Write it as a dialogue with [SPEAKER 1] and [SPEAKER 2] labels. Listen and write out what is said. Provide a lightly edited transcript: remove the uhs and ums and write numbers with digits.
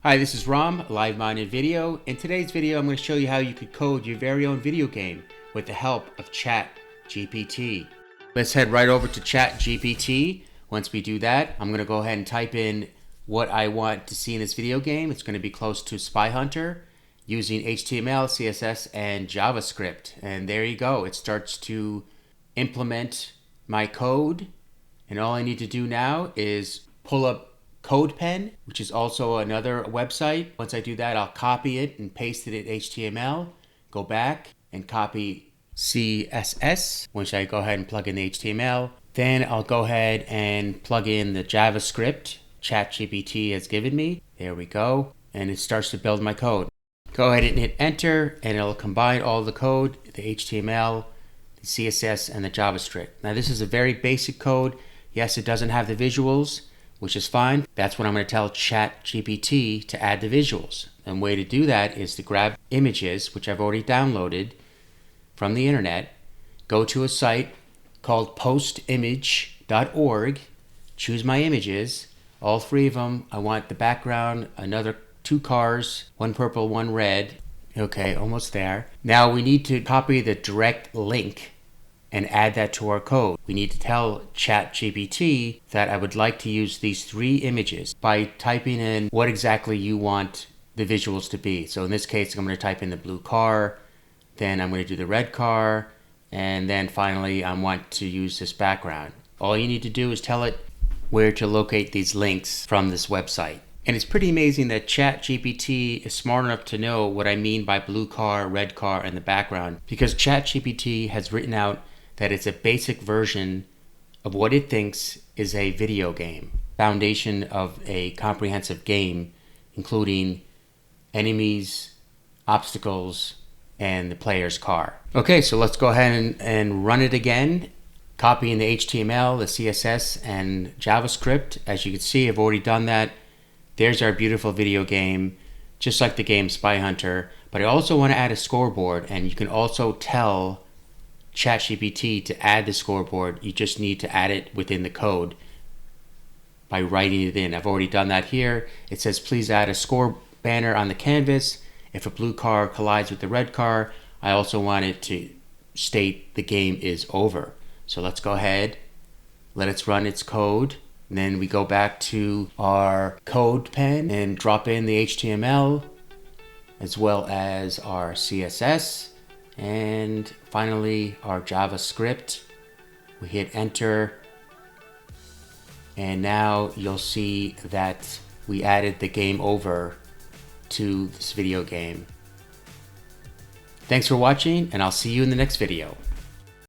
[SPEAKER 1] Hi, this is Ram, Live Minded Video. In today's video, I'm going to show you how you could code your very own video game with the help of ChatGPT. Let's head right over to ChatGPT. Once we do that, I'm going to go ahead and type in what I want to see in this video game. It's going to be close to Spy Hunter using HTML, CSS, and JavaScript. And there you go. It starts to implement my code. And all I need to do now is pull up CodePen, which is also another website. Once I do that, I'll copy it and paste it in HTML, go back and copy CSS, which I go ahead and plug in the HTML. Then I'll go ahead and plug in the JavaScript ChatGPT has given me. There we go. And it starts to build my code. Go ahead and hit enter and it'll combine all the code, the HTML, the CSS, and the JavaScript. Now this is a very basic code. Yes, it doesn't have the visuals, which is fine. That's what I'm going to tell ChatGPT to add the visuals. And the way to do that is to grab images, which I've already downloaded from the internet, go to a site called postimage.org, choose my images, all three of them. I want the background, another 2 cars, one purple, one red. Okay, almost there. Now we need to copy the direct link and add that to our code. We need to tell ChatGPT that I would like to use these 3 images by typing in what exactly you want the visuals to be. So in this case, I'm going to type in the blue car, then I'm going to do the red car, and then finally I want to use this background. All you need to do is tell it where to locate these links from this website. And it's pretty amazing that ChatGPT is smart enough to know what I mean by blue car, red car, and the background, because ChatGPT has written out that it's a basic version of what it thinks is a video game, foundation of a comprehensive game, including enemies, obstacles, and the player's car. Okay, so let's go ahead and run it again, copying the HTML, the CSS, and JavaScript. As you can see, I've already done that. There's our beautiful video game, just like the game Spy Hunter. But I also want to add a scoreboard, and you can also tell ChatGPT to add the scoreboard. You just need to add it within the code by writing it in. I've already done that here. It says please add a score banner on the canvas. If a blue car collides with the red car, I also want it to state the game is over. So let's go ahead, let it run its code. And then we go back to our code pen and drop in the HTML as well as our CSS. And finally, our JavaScript. We hit enter. And now you'll see that we added the game over to this video game. Thanks for watching, and I'll see you in the next video.